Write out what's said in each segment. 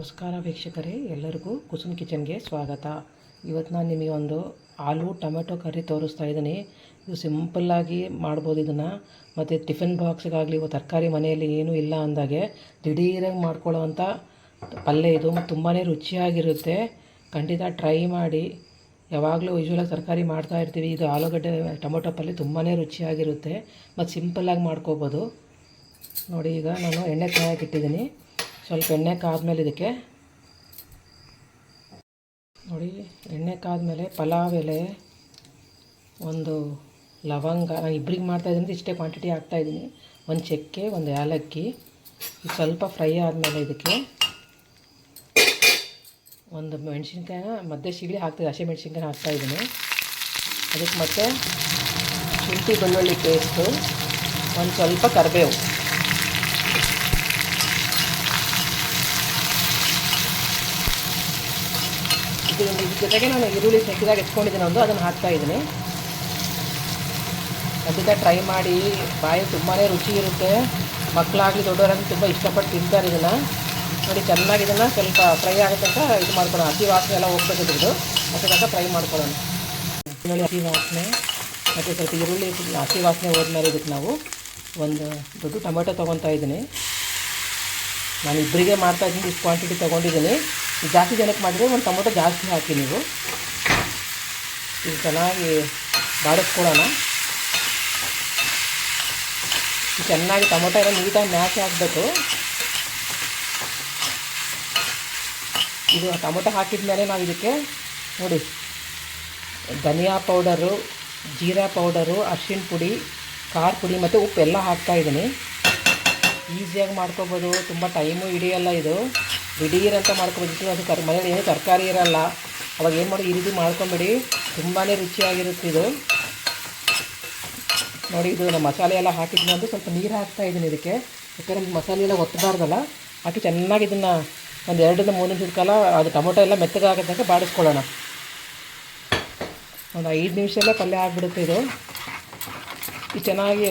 ನಮಸ್ಕಾರ ವೀಕ್ಷಕರೇ, ಎಲ್ಲರಿಗೂ ಕುಸುಮ್ ಕಿಚನ್ಗೆ ಸ್ವಾಗತ. ಇವತ್ತು ನಾನು ನಿಮಗೆ ಒಂದು ಆಲೂ ಟೊಮೆಟೊ ಕರ್ರಿ ತೋರಿಸ್ತಾ ಇದ್ದೀನಿ. ಇದು ಸಿಂಪಲ್ಲಾಗಿ ಮಾಡ್ಬೋದು ಇದನ್ನು. ಮತ್ತು ಟಿಫಿನ್ ಬಾಕ್ಸ್ಗಾಗಲಿ ತರಕಾರಿ ಮನೆಯಲ್ಲಿ ಏನೂ ಇಲ್ಲ ಅಂದಾಗೆ ದಿಢೀರಾಗಿ ಮಾಡ್ಕೊಳ್ಳೋವಂಥ ಪಲ್ಯ ಇದು. ಮತ್ತು ತುಂಬಾ ರುಚಿಯಾಗಿರುತ್ತೆ. ಖಂಡಿತ ಟ್ರೈ ಮಾಡಿ. ಯಾವಾಗಲೂ ಯೂಶ್ವಲಾಗಿ ತರಕಾರಿ ಮಾಡ್ತಾ ಇರ್ತೀವಿ. ಇದು ಆಲೂಗಡ್ಡೆ ಟೊಮೆಟೊ ಪಲ್ಯ ತುಂಬಾ ರುಚಿಯಾಗಿರುತ್ತೆ ಮತ್ತು ಸಿಂಪಲ್ಲಾಗಿ ಮಾಡ್ಕೋಬೋದು. ನೋಡಿ, ಈಗ ನಾನು ಎಣ್ಣೆ ಕಾಯಕ್ಕಿಟ್ಟಿದ್ದೀನಿ. ಸ್ವಲ್ಪ ಎಣ್ಣೆ ಕಾದ್ಮೇಲೆ ಇದಕ್ಕೆ ನೋಡಿ, ಎಣ್ಣೆ ಕಾದ್ಮೇಲೆ ಪಲಾವ್ ಎಲೆ, ಒಂದು ಲವಂಗ, ನಾನು ಇಬ್ಬರಿಗೆ ಮಾಡ್ತಾಯಿದ್ದೀನಿ, ಇಷ್ಟೇ ಕ್ವಾಂಟಿಟಿ ಹಾಕ್ತಾಯಿದ್ದೀನಿ. ಒಂದು ಚಕ್ಕೆ, ಒಂದು ಏಲಕ್ಕಿ. ಸ್ವಲ್ಪ ಫ್ರೈ ಆದಮೇಲೆ ಇದಕ್ಕೆ ಒಂದು ಮೆಣಸಿನ್ಕಾಯಿನ ಮಧ್ಯೆ ಸಿಗಲಿ ಹಾಕ್ತಾಯಿದ್ದೆ, ಹಸಿ ಮೆಣಸಿನ್ಕಾಯಿನ ಹಾಕ್ತಾಯಿದ್ದೀನಿ. ಅದಕ್ಕೆ ಮತ್ತೆ ಶುಂಠಿ ಬೆಳ್ಳುಳ್ಳಿ ಪೇಸ್ಟು, ಒಂದು ಸ್ವಲ್ಪ ಕರಿಬೇವು, ಇದ್ರ ಜೊತೆಗೆ ನಾನು ಈರುಳ್ಳಿ ಸೆಕಿದಾಗ ಎತ್ಕೊಂಡಿದ್ದೀನಿ, ಅದನ್ನು ಹಾಕ್ತಾಯಿದ್ದೀನಿ. ಖಂಡಿತ ಟ್ರೈ ಮಾಡಿ. ಬಾಯಿ ತುಂಬಾ ರುಚಿ ಇರುತ್ತೆ. ಮಕ್ಕಳಾಗಲಿ ದೊಡ್ಡವರಾಗಲಿ ತುಂಬ ಇಷ್ಟಪಟ್ಟು ತಿಂತಾರೆ ಇದನ್ನು. ನೋಡಿ, ಚೆನ್ನಾಗಿ ಇದನ್ನು ಸ್ವಲ್ಪ ಫ್ರೈ ಆಗೋ ತನಕ ಇದು ಮಾಡ್ಕೊಳ್ಳೋಣ. ಹಸಿ ವಾಸನೆ ಎಲ್ಲ ಹೋಗ್ಬೇಕಿದ್ದು ಅಷ್ಟು ತನಕ ಫ್ರೈ ಮಾಡ್ಕೊಳ್ಳೋಣ. ನೋಡಿ, ಹಸಿ ವಾಸನೆ ಮತ್ತು ಸ್ವಲ್ಪ ಈರುಳ್ಳಿ ಹಸಿ ವಾಸನೆ ಹೋದ್ಮೇಲೆ ಇದಕ್ಕೆ ನಾವು ಒಂದು ದೊಡ್ಡ ಟೊಮೆಟೊ ತೊಗೊತಾ ಇದ್ದೀನಿ. ನಾನು ಇಬ್ಬರಿಗೆ ಮಾಡ್ತಾಯಿದ್ದೀನಿ, ಇಷ್ಟು ಕ್ವಾಂಟಿಟಿ ತೊಗೊಂಡಿದ್ದೀನಿ. ಜಾಸ್ತಿ ಜನಕ್ಕೆ ಮಾಡಿದರೆ ಒಂದು ಟೊಮೊಟೊ ಜಾಸ್ತಿ ಹಾಕಿ ನೀವು. ಇದು ಚೆನ್ನಾಗಿ ಬಾಡಿಸ್ಕೊಳ್ಳೋಣ. ಚೆನ್ನಾಗಿ ಟೊಮೊಟೊ ಎಲ್ಲ ನೀಟಾಗಿ ಮ್ಯಾಶ್ ಆಗಬೇಕು. ಇದು ಟೊಮೊಟೊ ಹಾಕಿದ ಮೇಲೆ ನಾವು ಇದಕ್ಕೆ ನೋಡಿ ಧನಿಯಾ ಪೌಡರು, ಜೀರಾ ಪೌಡರು, ಅರಿಶಿಣ ಪುಡಿ, ಖಾರ ಪುಡಿ ಮತ್ತು ಉಪ್ಪು ಎಲ್ಲ ಹಾಕ್ತಾಯಿದ್ದೀನಿ. ಈಸಿಯಾಗಿ ಮಾಡ್ಕೊಬೋದು. ತುಂಬ ಟೈಮು ಹಿಡಿಯಲ್ಲ. ಇದು ದಿಢೀರಂತ ಮಾಡ್ಕೊಬೋದು. ಅದು ಮನೇಲಿ ಏನೂ ತರಕಾರಿ ಇರೋಲ್ಲ, ಅವಾಗ ಏನು ಮಾಡಿ ಈ ರೀತಿ ಮಾಡ್ಕೊಂಬಿಡಿ. ತುಂಬಾ ರುಚಿಯಾಗಿರುತ್ತೆ ಇದು. ನೋಡಿ, ಇದು ನಾನು ಮಸಾಲೆ ಎಲ್ಲ ಹಾಕಿದ್ದೀನಿ. ಒಂದು ಸ್ವಲ್ಪ ನೀರು ಹಾಕ್ತಾಯಿದ್ದೀನಿ ಇದಕ್ಕೆ. ಯಾಕಂದರೆ ನಮ್ಗೆ ಮಸಾಲೆ ಎಲ್ಲ ಒತ್ತಬಾರ್ದಲ್ಲ. ಹಾಕಿ ಚೆನ್ನಾಗಿ ಇದನ್ನು ಒಂದು 2-3 ನಿಮಿಷದ ಕಾಲ ಅದು ಟೊಮೊಟೊ ಎಲ್ಲ ಮೆತ್ತಗಾಗೋದಕ್ಕೆ ಬಾಡಿಸ್ಕೊಳ್ಳೋಣ. ಒಂದು 5 ನಿಮಿಷದಲ್ಲೇ ಪಲ್ಯ ಆಗಿಬಿಡುತ್ತೆ ಇದು. ಇದು ಚೆನ್ನಾಗಿ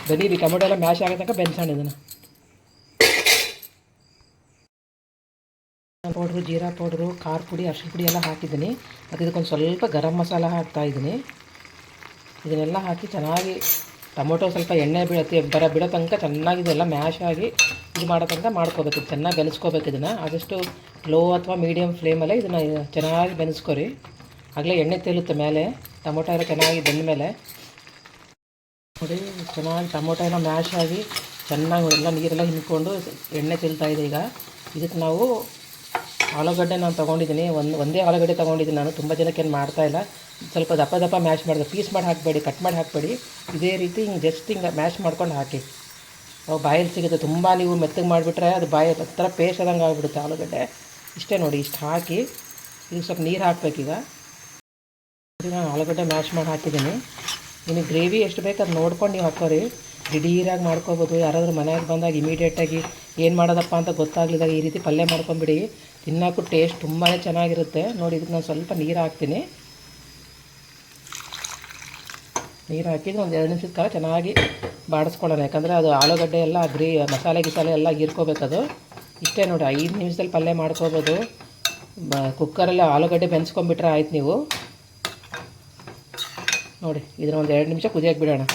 ಬೆದೀರಿ, ಟೊಮೊಟೊ ಎಲ್ಲ ಮ್ಯಾಶ್ ಆಗೋ ತನಕ ಬೆನ್ಸೋಣ ಇದನ್ನು. ಪೌಡ್ರು, ಜೀರಾ ಪೌಡ್ರು, ಖಾರ ಪುಡಿ, ಅರಿಶಿಣ ಪುಡಿ ಎಲ್ಲ ಹಾಕಿದ್ದೀನಿ. ಮತ್ತು ಇದಕ್ಕೊಂದು ಸ್ವಲ್ಪ ಗರಂ ಮಸಾಲ ಹಾಕ್ತಾಯಿದ್ದೀನಿ. ಇದನ್ನೆಲ್ಲ ಹಾಕಿ ಚೆನ್ನಾಗಿ ಟೊಮೊಟೊ ಸ್ವಲ್ಪ ಎಣ್ಣೆ ಬಿಡೋ ತನಕ ಚೆನ್ನಾಗಿ ಇದೆಲ್ಲ ಮ್ಯಾಶ್ ಆಗಿ ಇದು ಮಾಡೋ ತನಕ ಮಾಡ್ಕೋಬೇಕು. ಚೆನ್ನಾಗಿ ಬೆನೆಸ್ಕೋಬೇಕು. ಇದನ್ನು ಆದಷ್ಟು ಲೋ ಅಥವಾ ಮೀಡಿಯಮ್ ಫ್ಲೇಮಲ್ಲೇ ಇದನ್ನು ಚೆನ್ನಾಗಿ ಬೆನೆಸ್ಕೊರಿ. ಆಗಲೇ ಎಣ್ಣೆ ತೇಲುತ್ತೆ ಮೇಲೆ. ಟೊಮೊಟೊ ಎಲ್ಲ ಚೆನ್ನಾಗಿ ಬೆಂದ ಮೇಲೆ ನೋಡಿ, ಚೆನ್ನಾಗಿ ಟೊಮೊಟೊ ಎಲ್ಲ ಮ್ಯಾಶ್ ಆಗಿ ಚೆನ್ನಾಗಿ ಎಲ್ಲ ನೀರೆಲ್ಲ ಹಿಂಡ್ಕೊಂಡು ಎಣ್ಣೆ ತೇಲ್ತಾಯಿದೆ. ಈಗ ಇದಕ್ಕೆ ನಾವು ಆಲೂಗಡ್ಡೆ ನಾನು ತೊಗೊಂಡಿದ್ದೀನಿ. ಒಂದೇ ಆಲೂಗಡ್ಡೆ ತೊಗೊಂಡಿದ್ದೀನಿ ನಾನು. ತುಂಬ ಜನಕ್ಕೆ ಏನು ಮಾಡ್ತಾಯಿಲ್ಲ. ಸ್ವಲ್ಪ ದಪ್ಪ ಮ್ಯಾಶ್ ಮಾಡಿದೆ. ಪೀಸ್ ಮಾಡಿ ಹಾಕಬೇಡಿ, ಕಟ್ ಮಾಡಿ ಹಾಕಬೇಡಿ. ಇದೇ ರೀತಿ ಜಸ್ಟ್ ಹಿಂಗೆ ಮ್ಯಾಶ್ ಮಾಡ್ಕೊಂಡು ಹಾಕಿ. ಅವು ಬಾಯಲ್ಲಿ ಸಿಗುತ್ತೆ. ತುಂಬ ನೀವು ಮೆತ್ತಗೆ ಮಾಡಿಬಿಟ್ರೆ ಅದು ಬಾಯಿ ಹತ್ರ ಪೇಸ್ಟ್ ಆದಂಗೆ ಆಗಿಬಿಡುತ್ತೆ ಆಲೂಗಡ್ಡೆ. ಇಷ್ಟೇ ನೋಡಿ, ಇಷ್ಟು ಹಾಕಿ ಈಗ ಸ್ವಲ್ಪ ನೀರು ಹಾಕಬೇಕೀಗ. ನಾನು ಆಲೂಗಡ್ಡೆ ಮ್ಯಾಶ್ ಮಾಡಿ ಹಾಕಿದ್ದೀನಿ. ನಿಮಗೆ ಗ್ರೇವಿ ಎಷ್ಟು ಬೇಕು ಅದು ನೋಡ್ಕೊಂಡು ನೀವು ಹಾಕೋರಿ. ದಿಢೀರಾಗಿ ಮಾಡ್ಕೋಬೋದು. ಯಾರಾದರೂ ಮನೆಗೆ ಬಂದಾಗ ಇಮಿಡಿಯೇಟಾಗಿ ಏನು ಮಾಡೋದಪ್ಪ ಅಂತ ಗೊತ್ತಾಗಲಿದಾಗ ಈ ರೀತಿ ಪಲ್ಯ ಮಾಡ್ಕೊಂಬಿಡಿ. ತಿನ್ನೋಕ್ಕೂ ಟೇಸ್ಟ್ ತುಂಬಾ ಚೆನ್ನಾಗಿರುತ್ತೆ. ನೋಡಿ, ಇದಕ್ಕೆ ನಾನು ಸ್ವಲ್ಪ ನೀರು ಹಾಕ್ತೀನಿ. ನೀರು ಹಾಕಿದ್ರೆ ಒಂದು 2 ನಿಮಿಷದ ಕಾಲ ಚೆನ್ನಾಗಿ ಬಾಡಿಸ್ಕೊಳ್ಳೋಣ. ಯಾಕಂದರೆ ಅದು ಆಲೂಗಡ್ಡೆ ಎಲ್ಲ ಮಸಾಲೆ ಗಿಸಾಲೆ ಎಲ್ಲ ಹೀರ್ಕೋಬೇಕದು. ಇಷ್ಟೇ ನೋಡಿ, 5 ನಿಮಿಷದಲ್ಲಿ ಪಲ್ಯ ಮಾಡ್ಕೋಬೋದು. ಕುಕ್ಕರಲ್ಲಿ ಆಲೂಗಡ್ಡೆ ಬೆನ್ಸ್ಕೊಂಬಿಟ್ರೆ ಆಯ್ತು ನೀವು. ನೋಡಿ, ಇದನ್ನು ಒಂದು 2 ನಿಮಿಷ ಕುದಿಯೋಕೆ ಬಿಡೋಣ.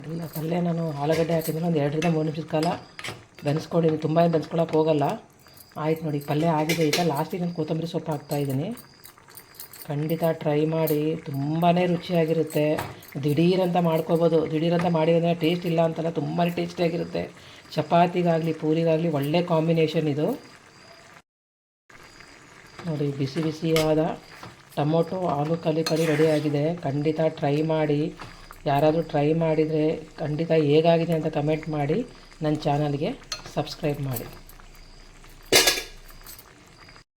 ಇಲ್ಲ, ಪಲ್ಯ ನಾನು ಆಲೂಗಡ್ಡೆ ಹಾಕಿದ್ರೆ ಒಂದು 2-3 ನಿಮಿಷದ ಕಾಲ ಬೆನೆಸ್ಕೊಂಡಿದ್ದೀನಿ. ತುಂಬ ಏನು ಬೆನೆಸ್ಕೊಳಕ್ಕೆ ಹೋಗಲ್ಲ. ಆಯ್ತು ನೋಡಿ, ಪಲ್ಯ ಆಗಿದೆ. ಈಗ ಲಾಸ್ಟಿಗೆ ನಾನು ಕೊತ್ತಂಬರಿ ಸೊಪ್ಪು ಹಾಕ್ತಾಯಿದ್ದೀನಿ. ಖಂಡಿತ ಟ್ರೈ ಮಾಡಿ. ತುಂಬಾ ರುಚಿಯಾಗಿರುತ್ತೆ. ದಿಢೀರಂತ ಮಾಡ್ಕೋಬೋದು. ದಿಢೀರಂತ ಮಾಡಿದ್ರೆ ಟೇಸ್ಟ್ ಇಲ್ಲ ಅಂತಲ್ಲ, ತುಂಬಾ ಟೇಸ್ಟಿಯಾಗಿರುತ್ತೆ. ಚಪಾತಿಗಾಗಲಿ ಪೂರಿಗಾಗಲಿ ಒಳ್ಳೆ ಕಾಂಬಿನೇಷನ್ ಇದು. ನೋಡಿ, ಬಿಸಿ ಬಿಸಿಯಾದ ಟೊಮೊಟೊ ಆಲೂ ಕರಿ ರೆಡಿಯಾಗಿದೆ. ಖಂಡಿತ ಟ್ರೈ ಮಾಡಿ. ಯಾರಾದರೂ ಟ್ರೈ ಮಾಡಿದರೆ ಖಂಡಿತ ಹೇಗಾಗಿದೆ ಅಂತ ಕಮೆಂಟ್ ಮಾಡಿ. ನನ್ನ ಚಾನಲ್ಗೆ ಸಬ್ಸ್ಕ್ರೈಬ್ ಮಾಡಿ.